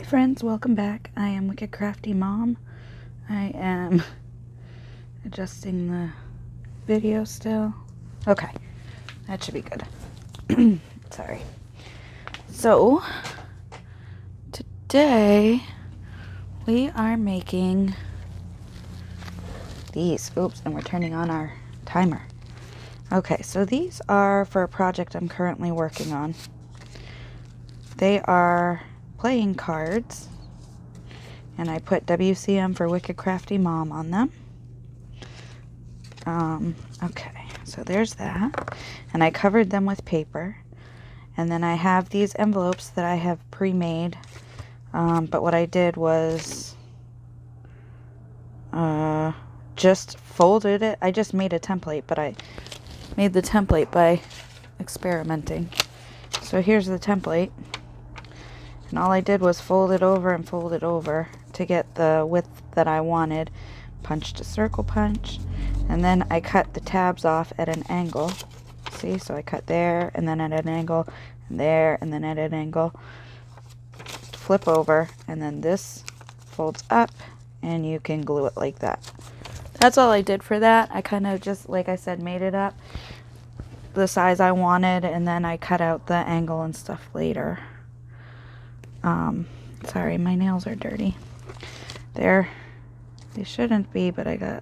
friends, welcome back. I am WickedCrafty Mom. I am adjusting the video still. Okay, that should be good. Sorry. So, today we are making these. Oops, and we're turning on our timer. Okay, so these are for a project I'm currently working on. They are playing cards, and I put WCM for WickedCrafty Mom on them. Okay, so there's that, and I covered them with paper, and then I have these envelopes that I have pre-made, but what I did was just folded it. I just made a template, but I made the template by experimenting. So here's the template. And all I did was fold it over and fold it over to get the width that I wanted. Punched a circle punch. And then I cut the tabs off at an angle. See? So I cut there, and then at an angle, and there, and then at an angle. Flip over, and then this folds up, and you can glue it like that. That's all I did for that. I kind of just, like I said, made it up the size I wanted, and then I cut out the angle and stuff later. Sorry, my nails are dirty. They shouldn't be, but I got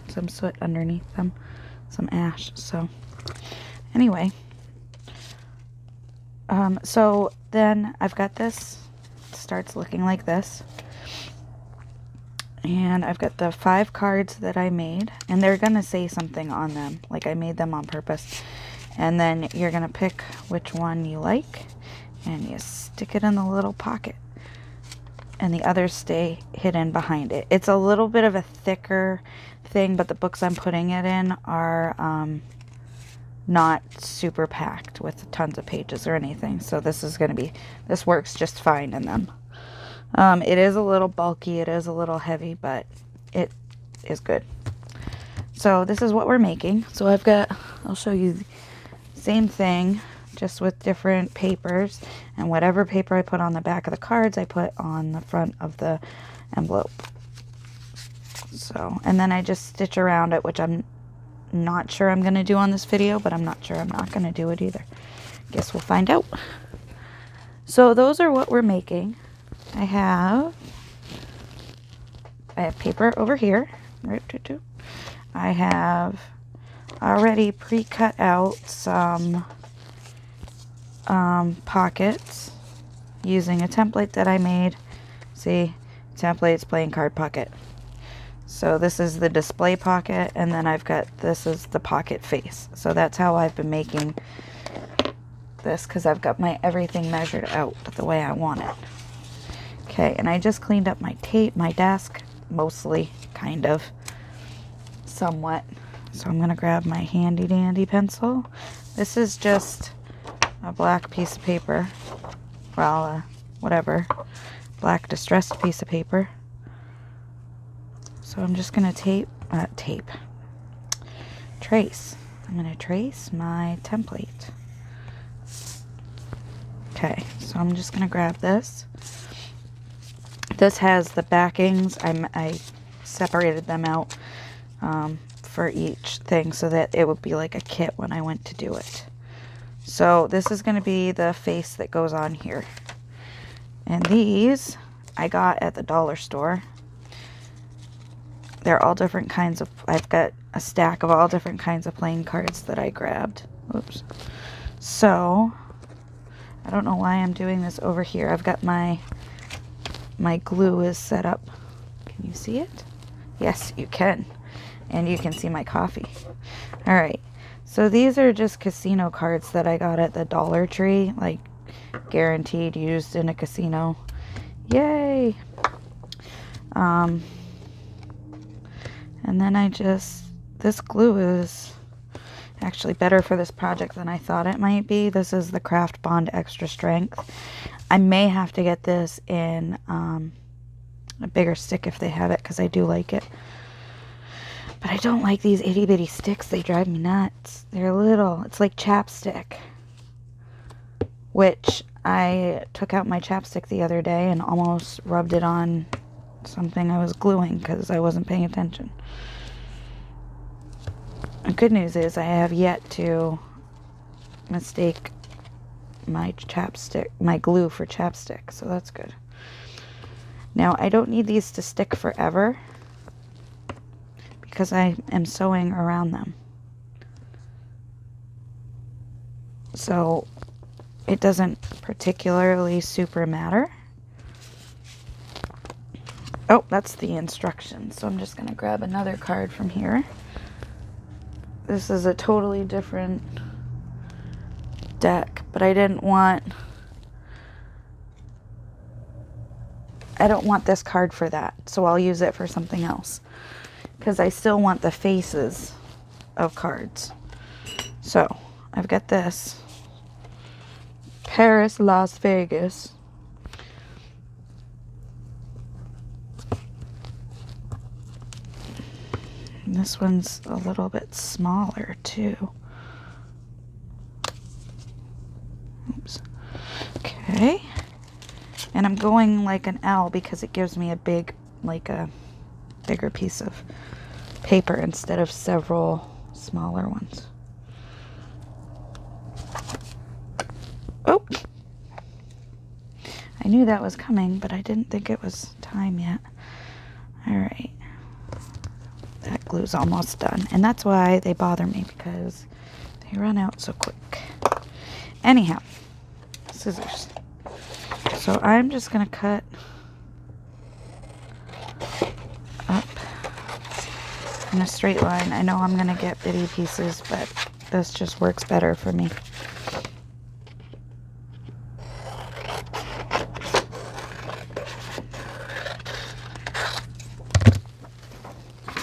some soot underneath them, some ash. So anyway, so then I've got this. It starts looking like this, and I've got the 5 cards that I made, and they're gonna say something on them, like I made them on purpose. And then you're gonna pick which one you like, and you stick it in the little pocket, and the others stay hidden behind it. It's a little bit of a thicker thing, but the books I'm putting it in are not super packed with tons of pages or anything, so this works just fine in them. It is a little bulky, it is a little heavy, but it is good. So this is what we're making. So I'll show you the same thing, just with different papers, and whatever paper I put on the back of the cards I put on the front of the envelope. So, and then I just stitch around it, which I'm not sure I'm going to do on this video, but I'm not sure I'm not going to do it either. Guess we'll find out. So those are what we're making. I have paper over here. I have already pre-cut out some pockets using a template that I made. See, templates, playing card pocket. So this is the display pocket, and then this is the pocket face. So that's how I've been making this, because I've got my everything measured out the way I want it. Okay, and I just cleaned up my tape, my desk, mostly, kind of, somewhat. So I'm gonna grab my handy dandy pencil. This is just a black piece of paper, well, whatever, black distressed piece of paper. So I'm just gonna trace. I'm gonna trace my template. Okay, so I'm just gonna grab this. This has the backings. I separated them out for each thing so that it would be like a kit when I went to do it. So this is going to be the face that goes on here. And these I got at the dollar store. They're all different kinds of, I've got a stack of all different kinds of playing cards that I grabbed. Oops. So, I don't know why I'm doing this over here. I've got my glue is set up. Can you see it? Yes, you can. And you can see my coffee. All right. So these are just casino cards that I got at the Dollar Tree, like guaranteed used in a casino. Yay! And then this glue is actually better for this project than I thought it might be. This is the Craft Bond Extra Strength. I may have to get this in a bigger stick if they have it, because I do like it. But I don't like these itty bitty sticks. They drive me nuts. They're little. It's like chapstick. Which I took out my chapstick the other day and almost rubbed it on something I was gluing because I wasn't paying attention. The good news is I have yet to mistake my chapstick, my glue for chapstick, so that's good. Now I don't need these to stick forever because I am sewing around them. So it doesn't particularly super matter. Oh, that's the instructions. So I'm just going to grab another card from here. This is a totally different deck, but I don't want this card for that. So I'll use it for something else because I still want the faces of cards. So I've got this. Paris, Las Vegas. And this one's a little bit smaller too. Oops. Okay. And I'm going like an L because it gives me a bigger piece of paper instead of several smaller ones. Oh! I knew that was coming, but I didn't think it was time yet. Alright. That glue's almost done. And that's why they bother me, because they run out so quick. Anyhow, scissors. So I'm just going to cut up in a straight line. I know I'm going to get bitty pieces, but this just works better for me.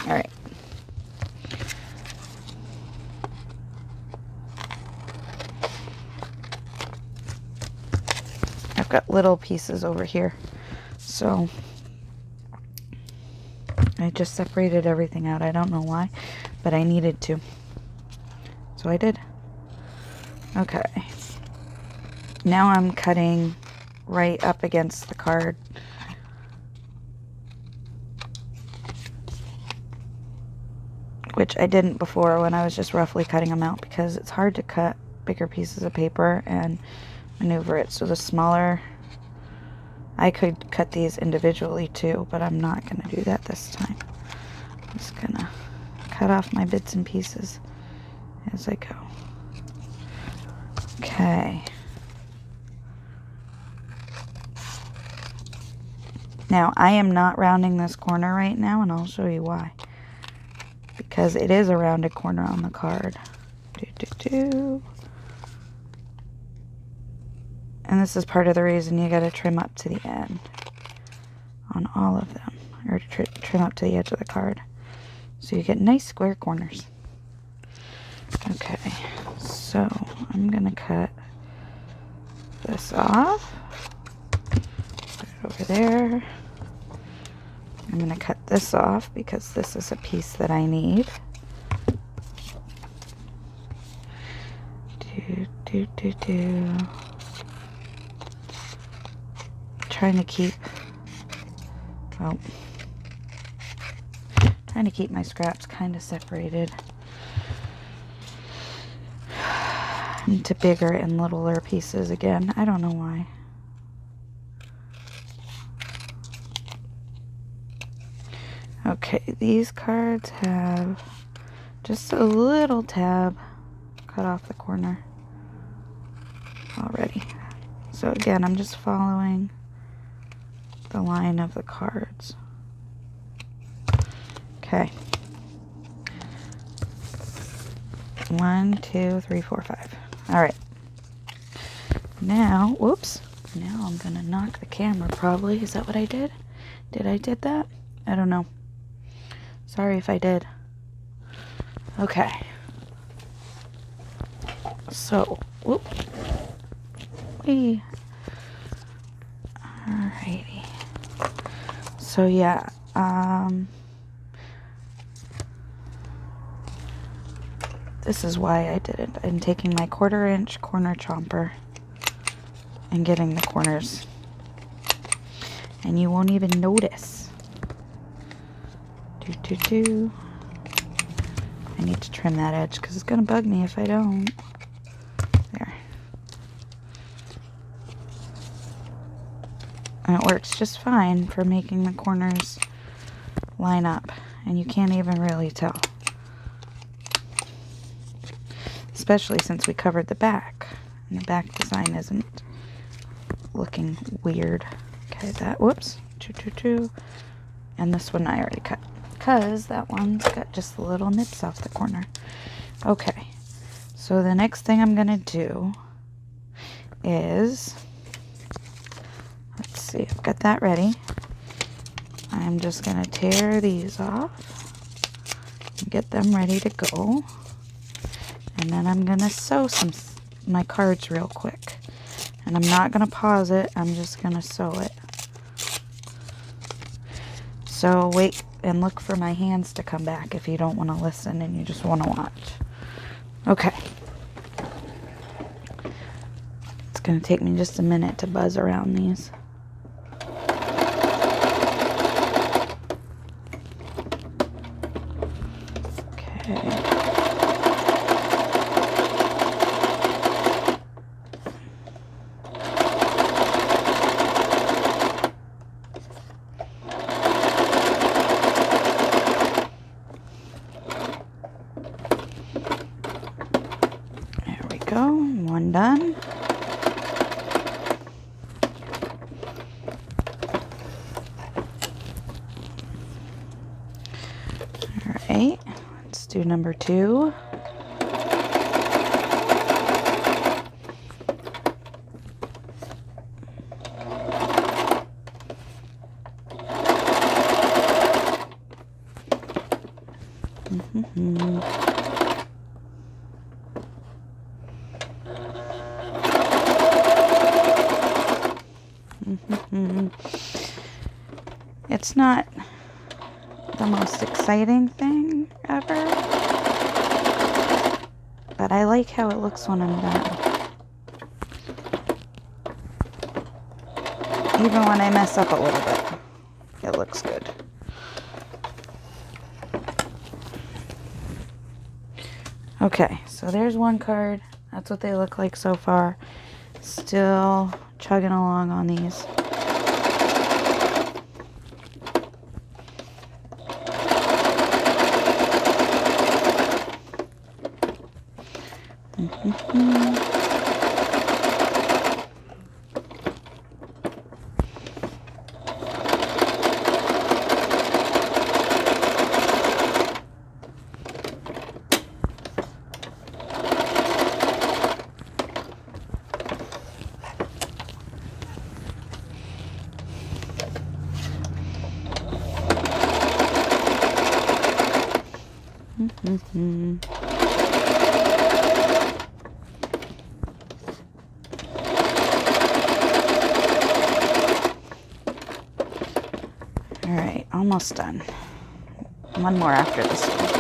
Alright. I've got little pieces over here, so I just separated everything out. I don't know why, but I needed to. So I did. Okay. Now I'm cutting right up against the card. Which I didn't before when I was just roughly cutting them out because it's hard to cut bigger pieces of paper and maneuver it. So the smaller, I could cut these individually too, but I'm not going to do that this time. I'm just going to cut off my bits and pieces as I go. Okay. Now I am not rounding this corner right now, and I'll show you why. Because it is a rounded corner on the card. And this is part of the reason you gotta trim up to the end on all of them, or trim up to the edge of the card, so you get nice square corners. Okay, so I'm gonna cut this off, put it over there. I'm gonna cut this off because this is a piece that I need. Trying to keep my scraps kind of separated into bigger and littler pieces again. I don't know why. Okay, these cards have just a little tab cut off the corner already. So again, I'm just following the line of the cards. Okay. 1, 2, 3, 4, 5. All right. Now, whoops. Now I'm gonna knock the camera probably. Is that what I did? Did I did that? I don't know. Sorry if I did. Okay. So, whoop. Whee. Alrighty. So yeah, this is why I did it. I'm taking my 1/4 inch corner chomper and getting the corners. And you won't even notice. I need to trim that edge because it's going to bug me if I don't. There. And it works just fine for making the corners line up. And you can't even really tell. Especially since we covered the back. And the back design isn't looking weird. Okay, that, whoops. And this one I already cut. Because that one's got just the little nips off the corner. Okay, so the next thing I'm going to do is, let's see, I've got that ready. I'm just going to tear these off and get them ready to go. And then I'm going to sew my cards real quick. And I'm not going to pause it, I'm just going to sew it. So wait and look for my hands to come back if you don't want to listen and you just want to watch. Okay. It's going to take me just a minute to buzz around these. Okay. One done. All right, let's do number 2. It's not the most exciting thing ever, but I like how it looks when I'm done. Even when I mess up a little bit, it looks good. Okay, so there's one card. That's what they look like so far. Still chugging along on these. All right, almost done. One more after this one.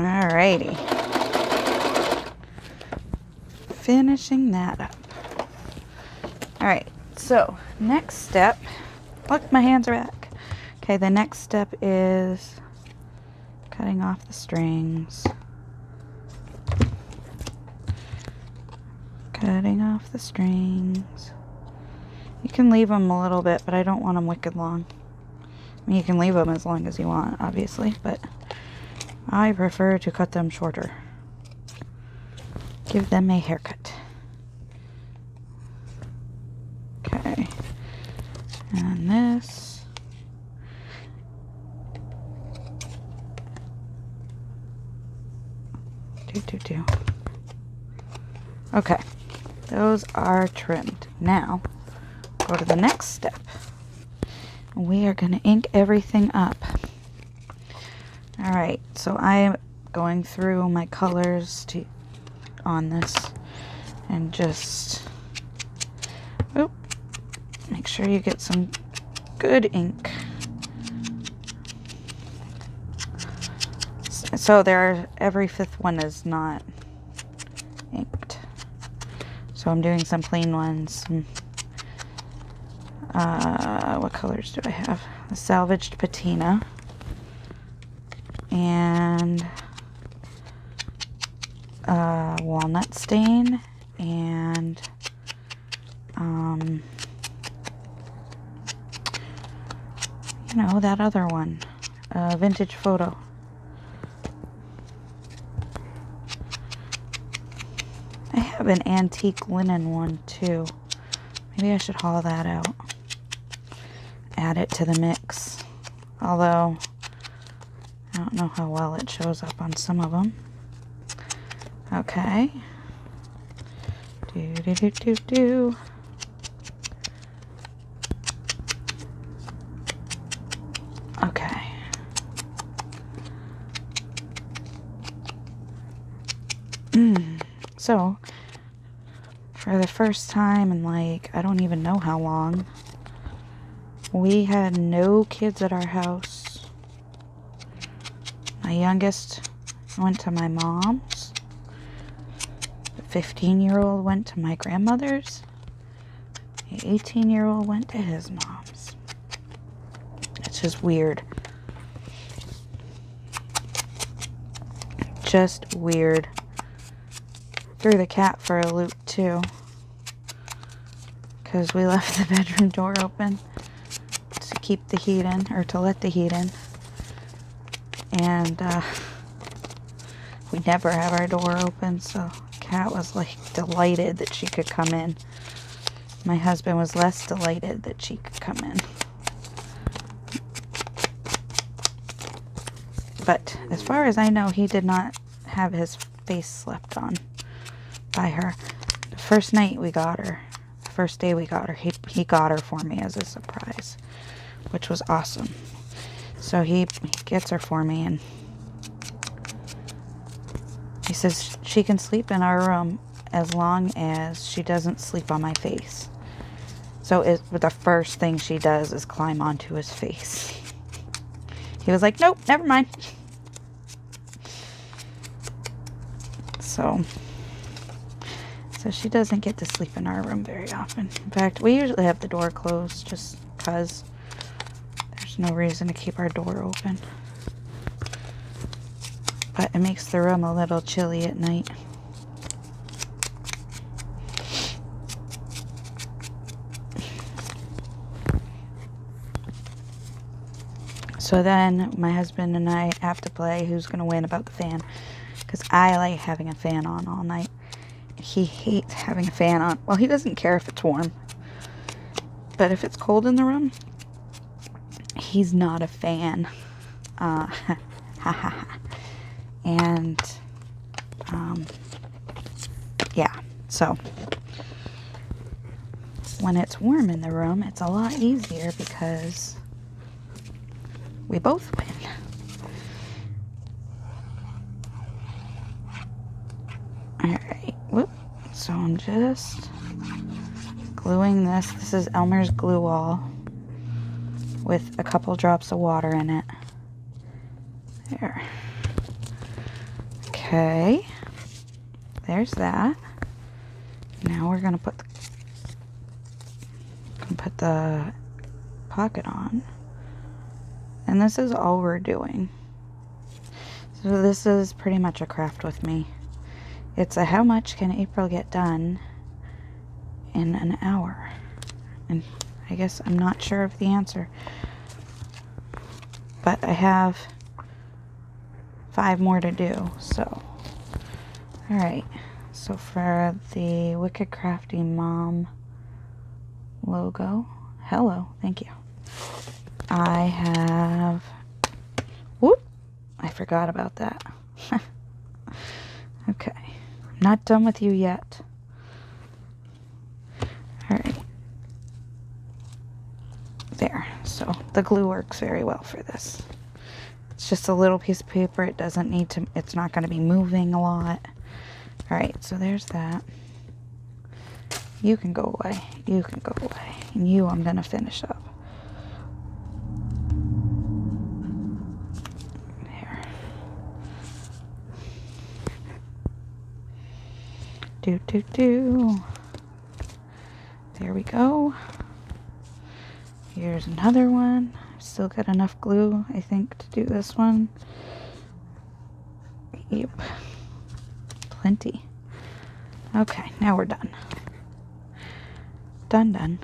Alrighty. Finishing that up. Alright, so next step, look, my hands are back. Okay, the next step is cutting off the strings. Cutting off the strings. You can leave them a little bit, but I don't want them wicked long. I mean, you can leave them as long as you want, obviously, but I prefer to cut them shorter. Give them a haircut. Okay. And this. Okay, those are trimmed. Now, go to the next step. We are going to ink everything up. Alright, so I am going through my colors on this and just make sure you get some good ink. So every fifth one is not inked. So I'm doing some plain ones. What colors do I have? The salvaged patina and walnut stain and you know, that other one, vintage photo. I have an antique linen one too. Maybe I should haul that out. Add it to the mix. Although, I don't know how well it shows up on some of them. Okay. Do. Okay. So, for the first time in like, I don't even know how long, we had no kids at our house. My youngest went to my mom's. The 15-year-old went to my grandmother's. The 18-year-old went to his mom's. It's just weird. Just weird. Threw the cat for a loop too, because we left the bedroom door open to keep the heat in, or to let the heat in. And we never have our door open, so cat was like delighted that she could come in. My husband was less delighted that she could come in. But as far as I know, he did not have his face slept on by her. The first night we got her, the first day we got her, he got her for me as a surprise, which was awesome. So he gets her for me, and he says she can sleep in our room as long as she doesn't sleep on my face. So the first thing she does is climb onto his face. He was like, nope, never mind. So she doesn't get to sleep in our room very often. In fact, we usually have the door closed just because there's no reason to keep our door open. But it makes the room a little chilly at night. So then my husband and I have to play who's going to win about the fan, because I like having a fan on all night. He hates having a fan on. Well, he doesn't care if it's warm, but if it's cold in the room, he's not a fan. And yeah, so when it's warm in the room, it's a lot easier because we both win. Alright, whoop. So I'm just gluing this. This is Elmer's glue wall with a couple drops of water in it. There. Okay. There's that. Now we're gonna put the pocket on. And this is all we're doing. So this is pretty much a craft with me. It's a how much can April get done in an hour? And I guess I'm not sure of the answer. But I have 5 more to do, so. Alright, so for the WickedCrafty Mom logo, hello, thank you. I have, whoop, I forgot about that. Okay, I'm not done with you yet. Alright. There. So the glue works very well for this. It's just a little piece of paper. It doesn't need to, it's not going to be moving a lot. Alright, so there's that. You can go away. You can go away. And you I'm going to finish up. There. Do. There we go. Here's another one. I've still got enough glue, I think, to do this one. Yep. Plenty. Okay, now we're done. Done.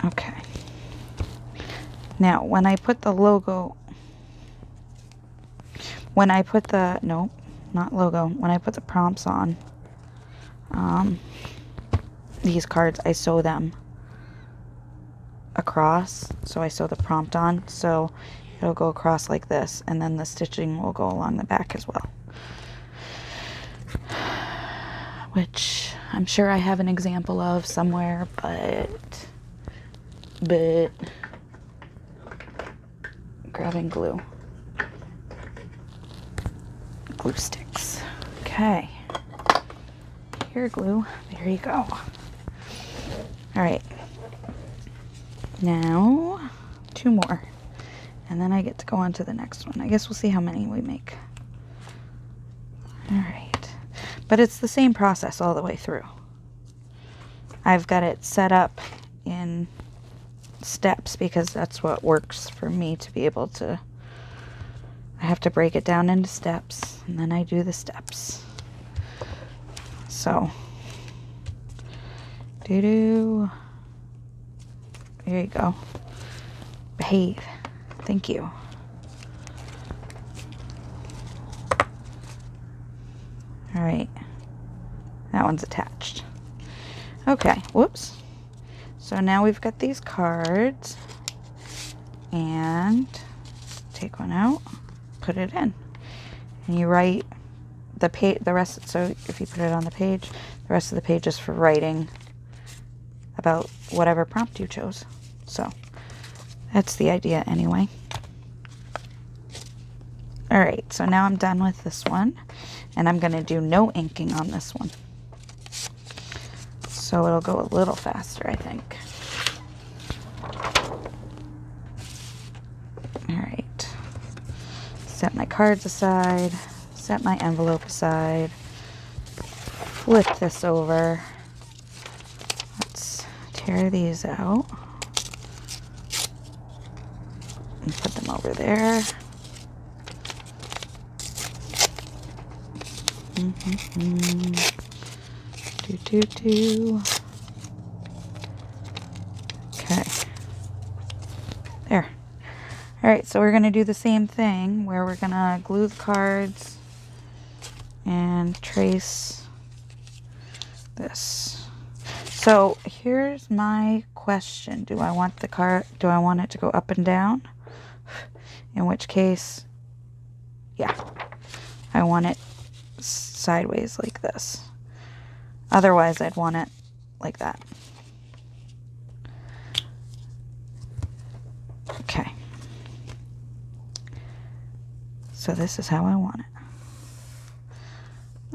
Okay. Now, when I put the logo... When I put the... Nope, not logo. When I put the prompts on... these cards, I sew them across. So I sew the prompt on. So it'll go across like this. And then the stitching will go along the back as well. Which I'm sure I have an example of somewhere, but grabbing glue sticks. Okay, here, glue. There you go. All right, now 2 more, and then I get to go on to the next one. I guess we'll see how many we make. All right. But it's the same process all the way through. I've got it set up in steps because that's what works for me to be able to... I have to break it down into steps, and then I do the steps. So, there you go. Behave. Thank you. All right, that one's attached. Okay, whoops. So now we've got these cards, and take one out, put it in, and you write the rest. So if you put it on the page, the rest of the page is for writing about whatever prompt you chose. So that's the idea anyway. All right, so now I'm done with this one. And I'm going to do no inking on this one. So it'll go a little faster, I think. Alright. Set my cards aside. Set my envelope aside. Flip this over. Let's tear these out. And put them over there. Do. Okay. There. Alright, so we're going to do the same thing where we're going to glue the cards and trace this. So here's my question. Do I want it to go up and down? In which case, yeah, I want it sideways like this. Otherwise, I'd want it like that. Okay. So this is how I want it.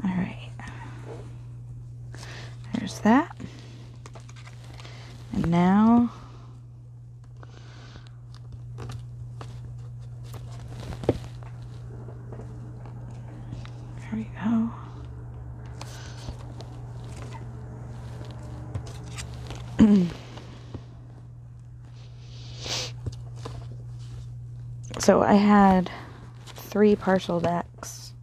All right. There's that. And now there we go. So I had 3 partial decks.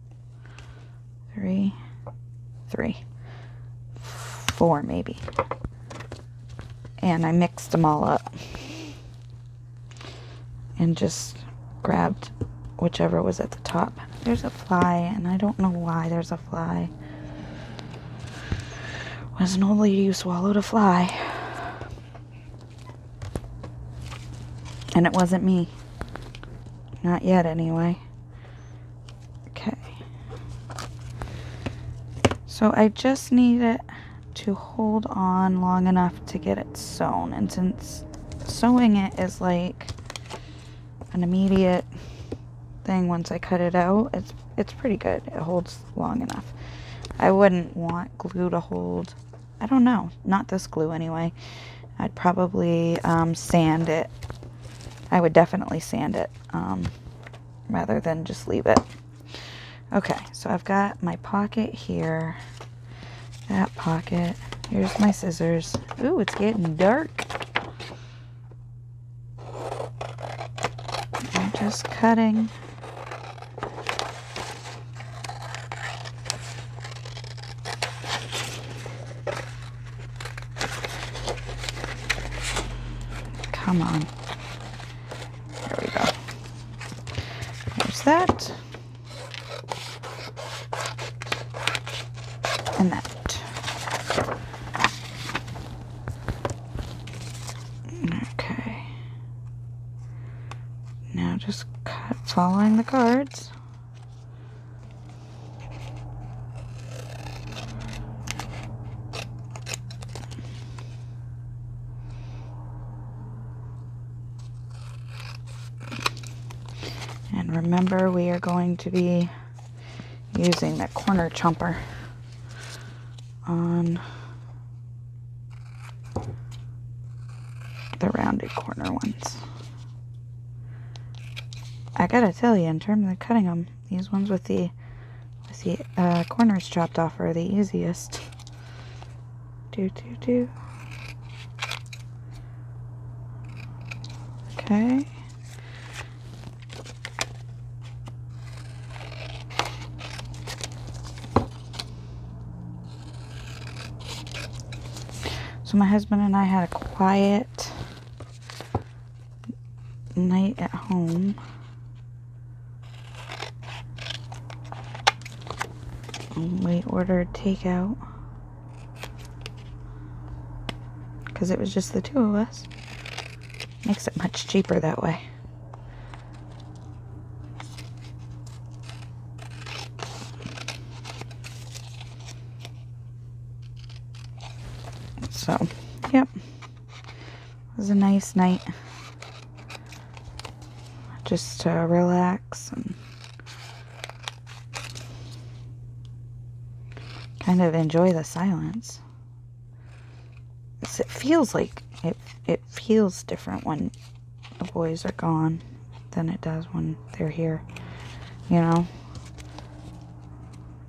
4 maybe. And I mixed them all up. And just grabbed whichever was at the top. There's a fly, and I don't know why there's a fly. Was an old lady who swallowed a fly. And it wasn't me. Not yet, anyway. Okay. So I just need it to hold on long enough to get it sewn. And since sewing it is like an immediate thing once I cut it out, it's pretty good. It holds long enough. I wouldn't want glue to hold, I don't know, not this glue anyway. I'd probably sand it. I would definitely sand it rather than just leave it. Okay, so I've got my pocket here, that pocket. Here's my scissors. Ooh, it's getting dark. I'm just cutting. Come on. There we go. There's that. And that. Okay. Now just cut following the cards. And remember, we are going to be using the corner chomper on the rounded corner ones. I gotta tell you, in terms of cutting them, these ones with the corners chopped off are the easiest. Do. Okay. So my husband and I had a quiet night at home. We ordered takeout because it was just the two of us. Makes it much cheaper that way. So, yep. It was a nice night. Just to relax and kind of enjoy the silence. It feels like it feels different when the boys are gone than it does when they're here. You know?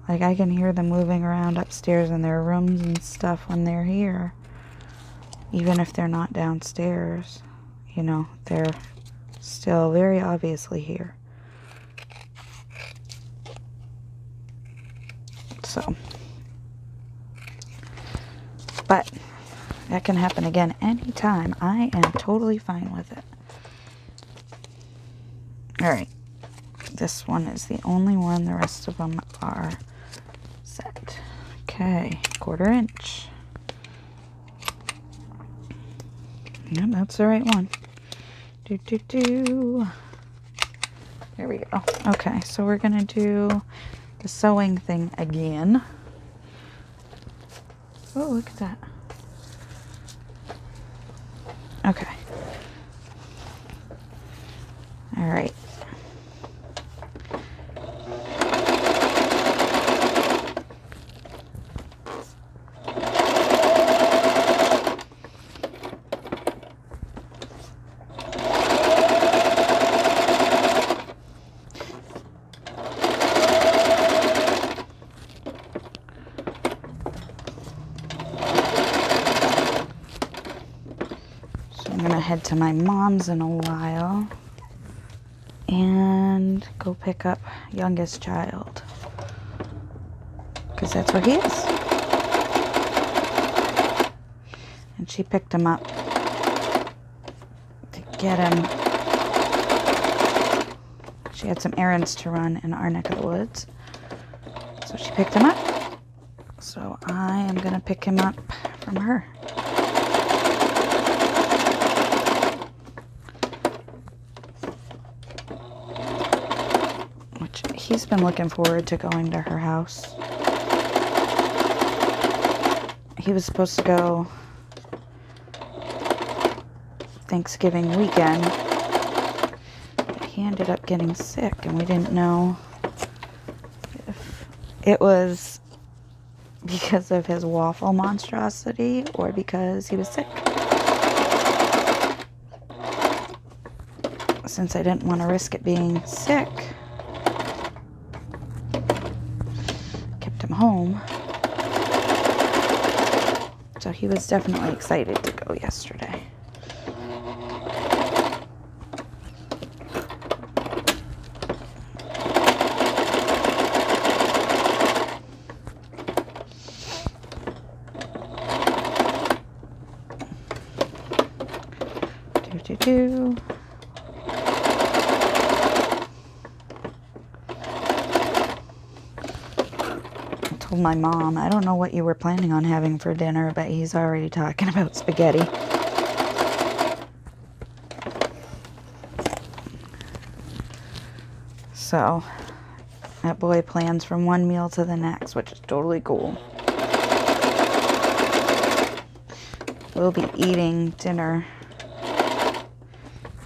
Like, I can hear them moving around upstairs in their rooms and stuff when they're here. Even if they're not downstairs, you know, they're still very obviously here. So, but that can happen again anytime. I am totally fine with it. Alright, this one is the only one. The rest of them are set. Okay, 1/4 inch. Yep, that's the right one. There we go. Okay, so we're gonna do the sewing thing again. Oh, look at that. Okay. All right. Head to my mom's in a while and go pick up youngest child because that's where he is. And she picked him up to get him. She had some errands to run in our neck of the woods, so she picked him up. So I am gonna pick him up from her. Which he's been looking forward to going to her house. He was supposed to go Thanksgiving weekend, but he ended up getting sick, and we didn't know if it was because of his waffle monstrosity or because he was sick. Since I didn't want to risk it being sick, kept him home. So he was definitely excited to go yesterday. Do. I told my mom, I don't know what you were planning on having for dinner, but he's already talking about spaghetti. So, that boy plans from one meal to the next, which is totally cool. We'll be eating dinner.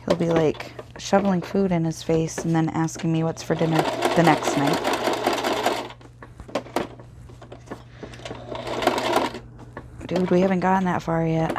He'll be like shoveling food in his face and then asking me what's for dinner the next night. Dude, we haven't gotten that far yet.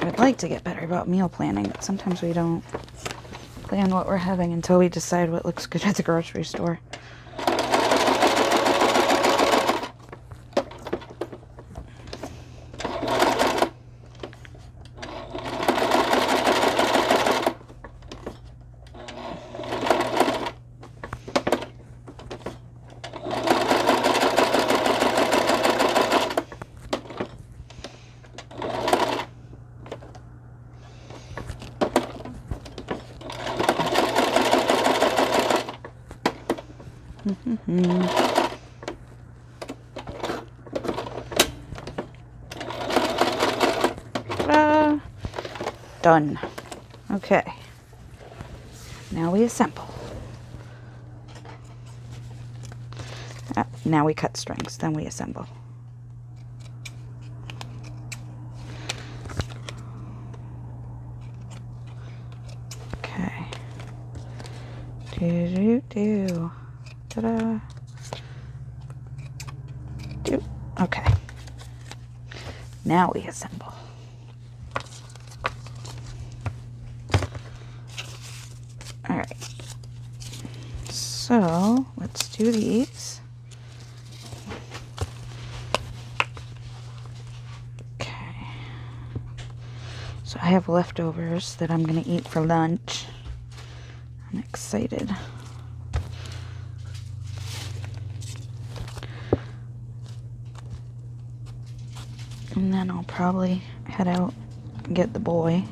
I'd like to get better about meal planning, but sometimes we don't plan what we're having until we decide what looks good at the grocery store. Done. Okay. Now we assemble. Now we cut strings, then we assemble. Okay. Do. Ta-da. Do. Okay. Now we assemble. Alright. So, let's do these. Okay. So I have leftovers that I'm going to eat for lunch. I'm excited. And then I'll probably head out and get the boy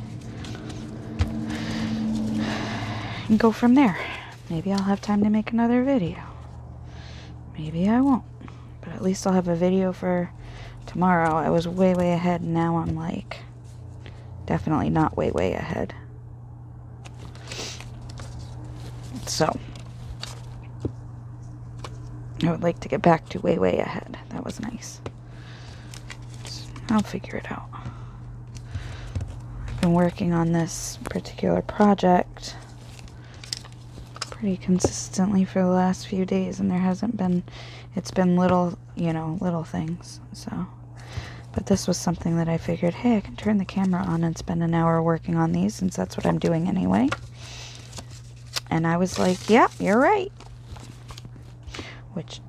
and go from there. Maybe I'll have time to make another video. Maybe I won't. But at least I'll have a video for tomorrow. I was way ahead, and now I'm like definitely not way ahead. So I would like to get back to way ahead. That was nice. I'll figure it out. I've been working on this particular project pretty consistently for the last few days, and there hasn't been, it's been little, little things. So, but this was something that I figured, hey, I can turn the camera on and spend an hour working on these, since that's what I'm doing anyway. And I was like, yeah, you're right. Which,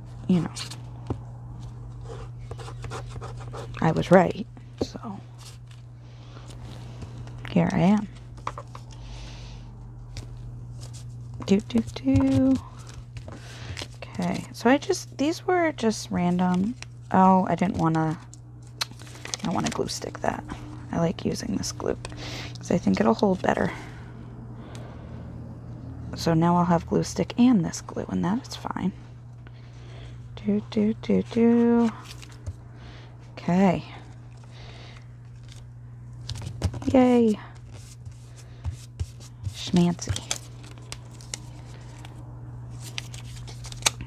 I was right. So, here I am. Okay, so these were just random Oh, I don't want to glue stick that. I like using this glue because I think it'll hold better. So now I'll have glue stick and this glue, and that is fine. Okay. Yay. Schmancy.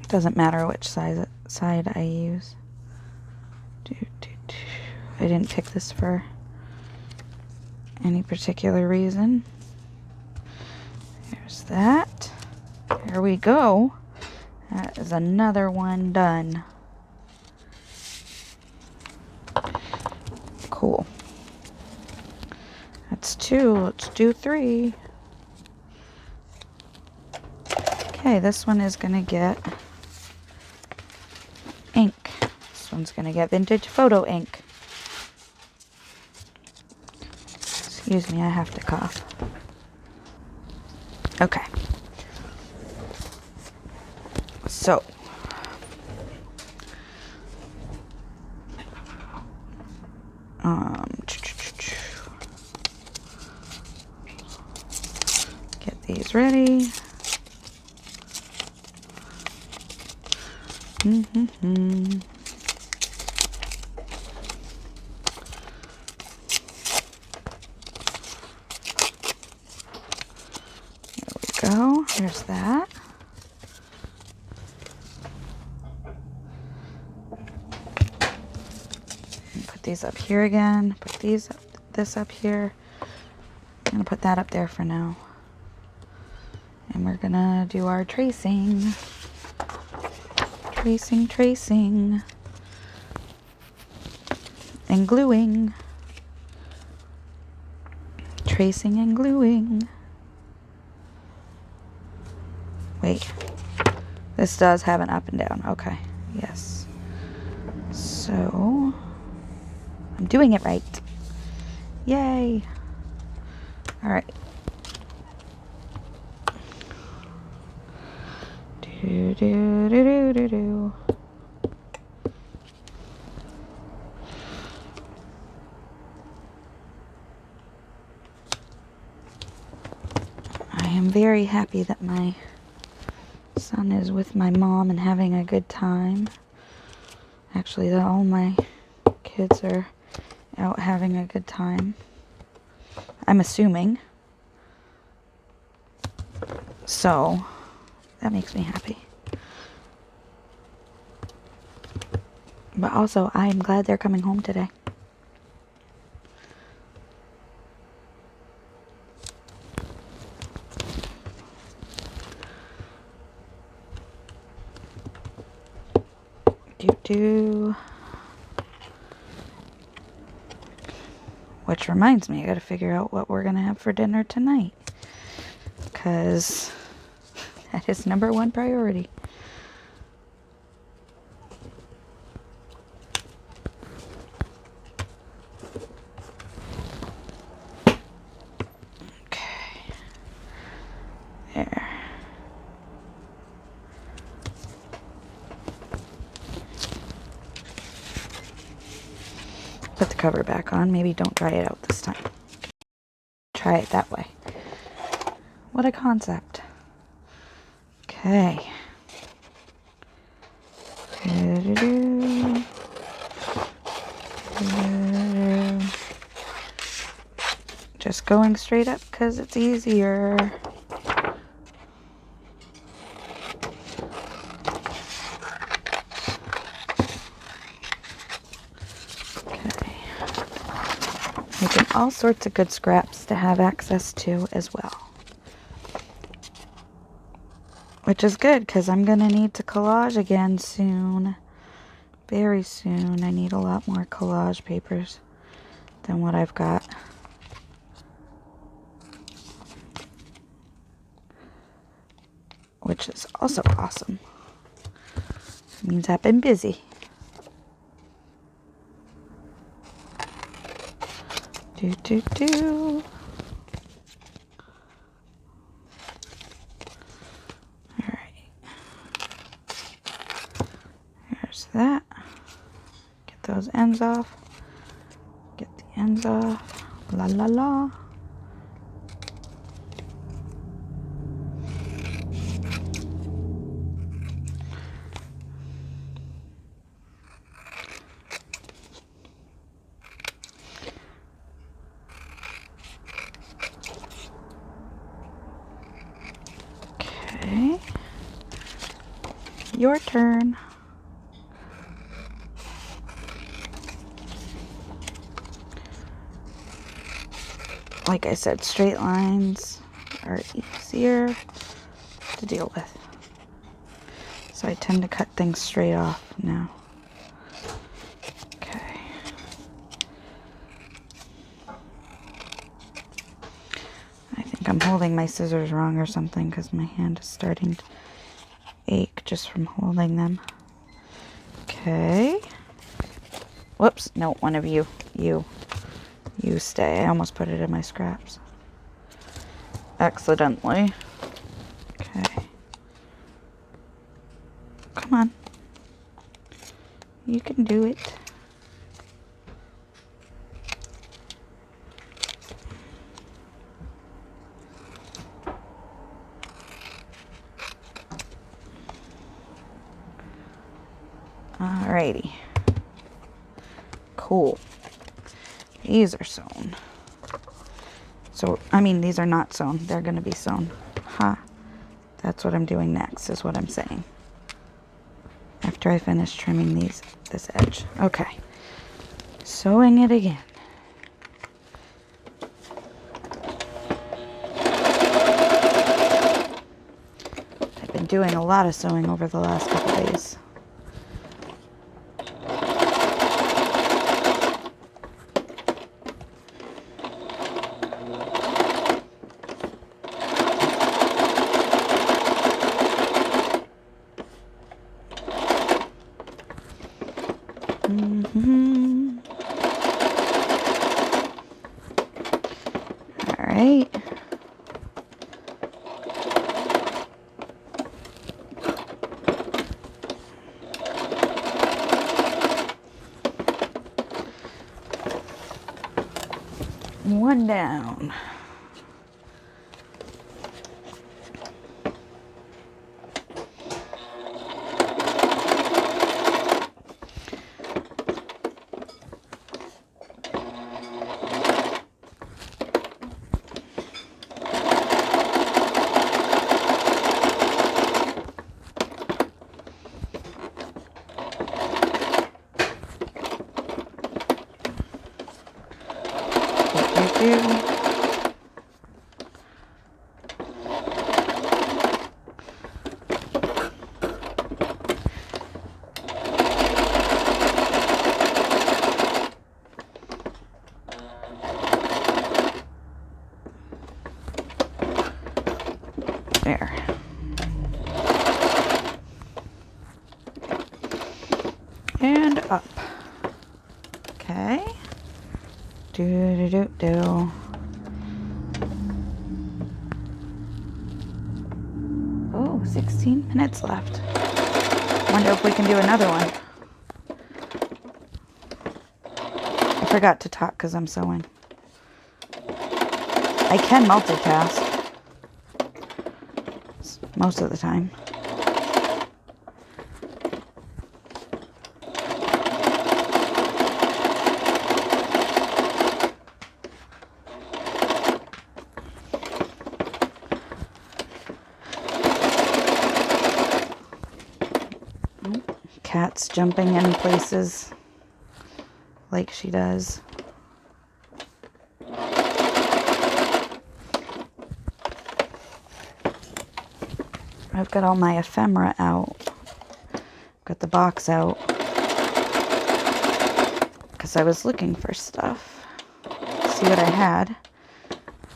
Doesn't matter which side I use. I didn't pick this for any particular reason. There's that. There we go. That is another one done. Cool. That's 2. Let's do 3. Okay, this one is going to get ink. This one's going to get vintage photo ink. Excuse me, I have to cough. Okay. So, get these ready. Go. There's that. And put these up here again. Put this up here. I'm gonna put that up there for now. And we're gonna do our tracing. Tracing. And gluing. Tracing and gluing. Wait, this does have an up and down. Okay, yes. So, I'm doing it right. Yay. All right. Do. I am very happy that my son is with my mom and having a good time. Actually, all my kids are out having a good time. I'm assuming. So, that makes me happy. But also, I'm glad they're coming home today. Which reminds me, I gotta figure out what we're gonna have for dinner tonight. Because that is number 1 priority. Okay. There. Put the cover back on. Maybe don't dry it out this time. Try it that way. What a concept. Okay. Just going straight up because it's easier. Okay. Making all sorts of good scraps to have access to as well. Which is good because I'm going to need to collage again soon. Very soon. I need a lot more collage papers than what I've got. Which is also awesome. It means I've been busy. Alright. There's that. those ends off. Get the ends off. La la la. Okay. Your turn. Like I said, straight lines are easier to deal with. So I tend to cut things straight off now. Okay. I think I'm holding my scissors wrong or something because my hand is starting to ache just from holding them. Okay. Whoops. No, one of you. You stay. I almost put it in my scraps. Accidentally. Okay. Come on. You can do it. Alrighty. Cool. These are sewn. So, I mean, these are not sewn. They're going to be sewn. Ha. That's what I'm doing next, is what I'm saying. After I finish trimming this edge. Okay. Sewing it again. I've been doing a lot of sewing over the last couple days. All right. One down. There. And up. Okay. Do. Oh, 16 minutes left. Wonder if we can do another one. I forgot to talk because I'm sewing. I can multitask. Most of the time. Cat's jumping in places like she does. I've got all my ephemera out. Got the box out because I was looking for stuff, see what I had,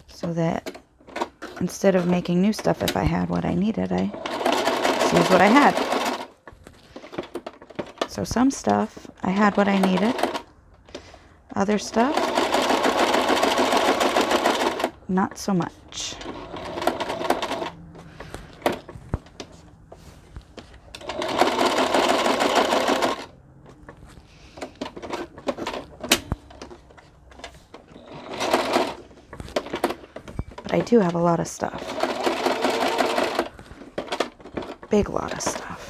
so that instead of making new stuff, if I had what I needed, I used what I had. So some stuff, I had what I needed. Other stuff, not so much. I do have a lot of stuff. Big lot of stuff.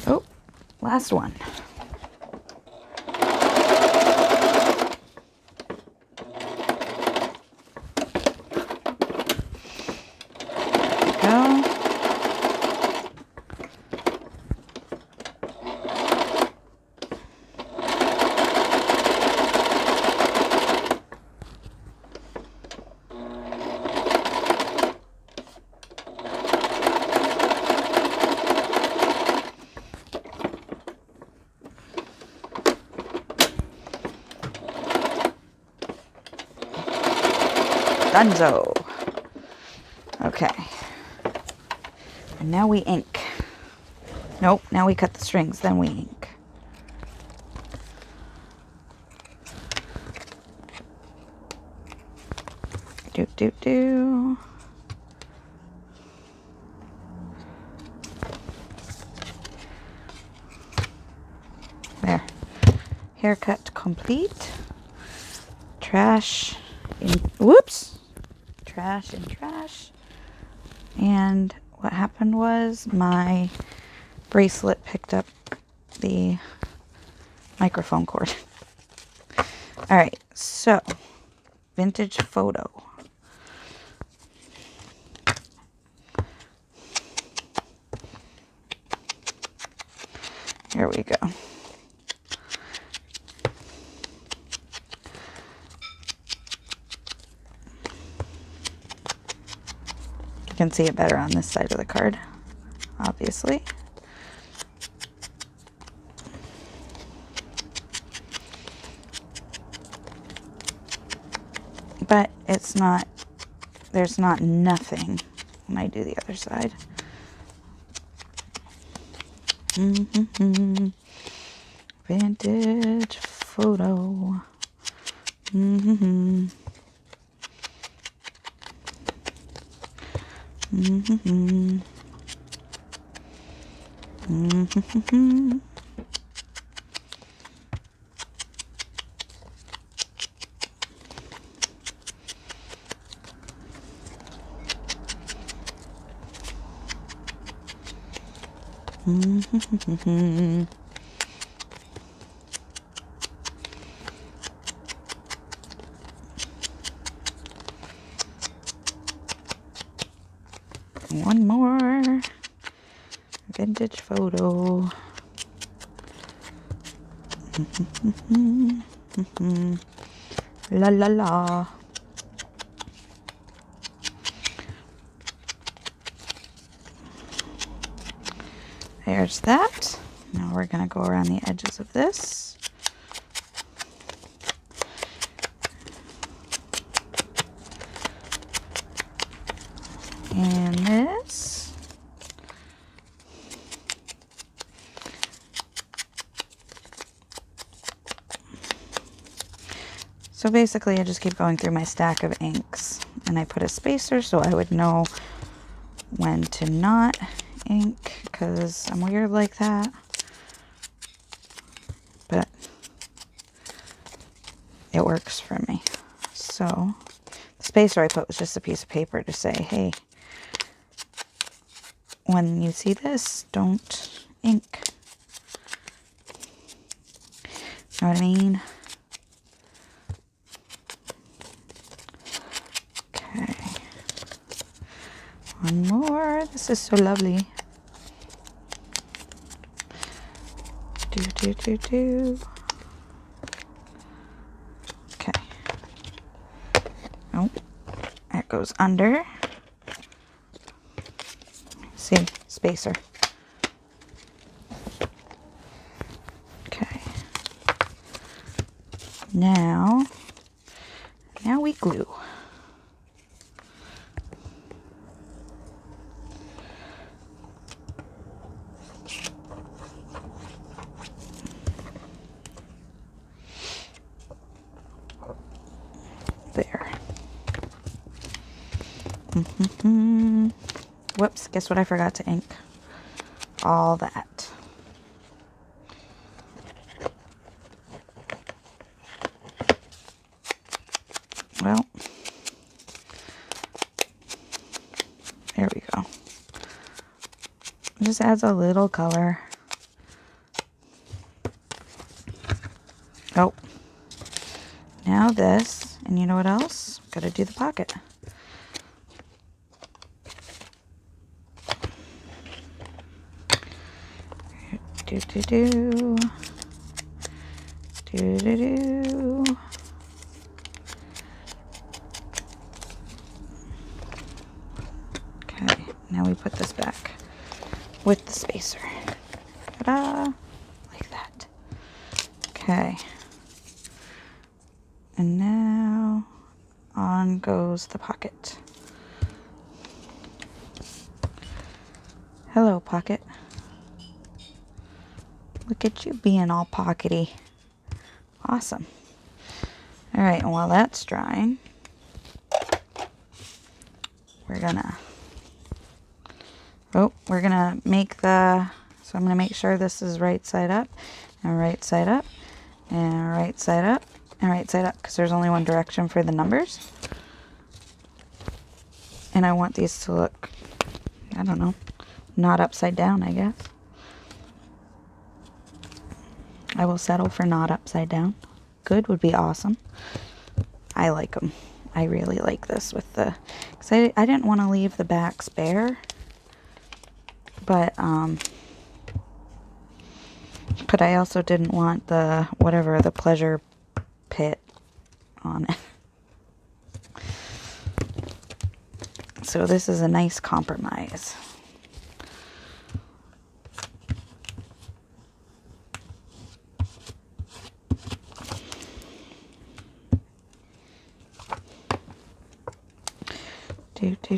Oh, last one. Go. Dunzo. Okay. And now we ink. Nope, now we cut the strings, then we ink. Do, do, do. There. Haircut complete. Trash in, whoops. Trash and trash. And what happened was my bracelet picked up the microphone cord. All right, so vintage photo. Here we go. You can see it better on this side of the card, obviously. But it's not, there's not nothing when I do the other side. Vintage photo. One more vintage photo. La la la. There's that. Now we're going to go around the edges of this. And this. So basically I just keep going through my stack of inks, and I put a spacer so I would know when to not ink, because I'm weird like that. But it works for me. So the spacer I put was just a piece of paper to say, hey, when you see this, don't ink. Know what I mean? Okay. One more. This is so lovely. Do. Okay. Oh, that goes under. See, spacer. Okay. Now we glue. There. Whoops, guess what I forgot to ink? All that. Well, Just adds a little color. Oh, now this, and you know what else? Gotta do the pocket. Do do do. Do do do. Okay, now we put this back with the spacer. Ta-da! Like that. Okay. And now on goes the pocket. Hello, pocket. Look at you being all pockety. Awesome. All right, and while that's drying, we're gonna make the, so I'm gonna make sure this is right side up, and right side up, and right side up, and right side up, because there's only one direction for the numbers. And I want these to look, I don't know, not upside down, I guess. I will settle for not upside down. Good would be awesome. I like them. I really like this with the, because I didn't want to leave the backs bare, but I also didn't want the, whatever, the pleasure pit on it. So this is a nice compromise.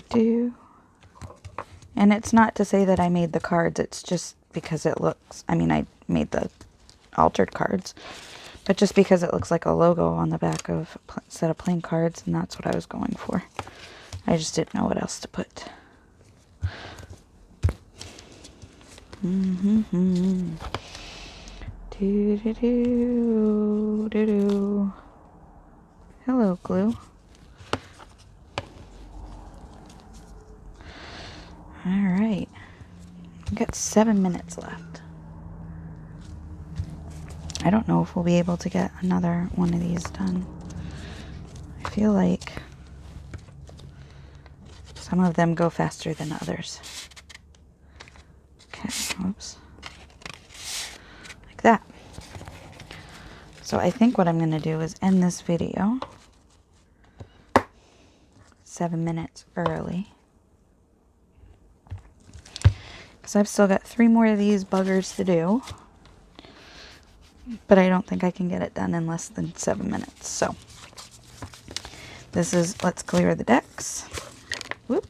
Do. And it's not to say that I made the cards, it's just because it looks, I mean, I made the altered cards, but just because it looks like a logo on the back of a set of plain cards, and that's what I was going for. I just didn't know what else to put. Do. Hello, glue. Alright, we've got 7 minutes left. I don't know if we'll be able to get another one of these done. I feel like some of them go faster than others. Okay, oops. Like that. So I think what I'm going to do is end this video 7 minutes early. Because I've still got 3 more of these buggers to do. But I don't think I can get it done in less than 7 minutes. So this is, let's clear the decks. Whoop,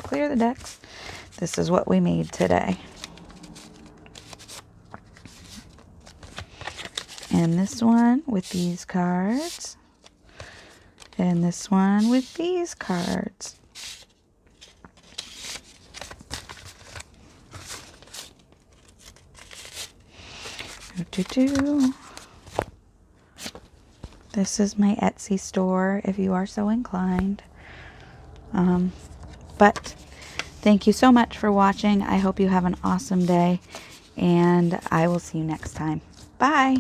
clear the decks. This is what we made today. And this one with these cards. And this one with these cards. This is my Etsy store if you are so inclined. But thank you so much for watching. I hope you have an awesome day, and I will see you next time. Bye!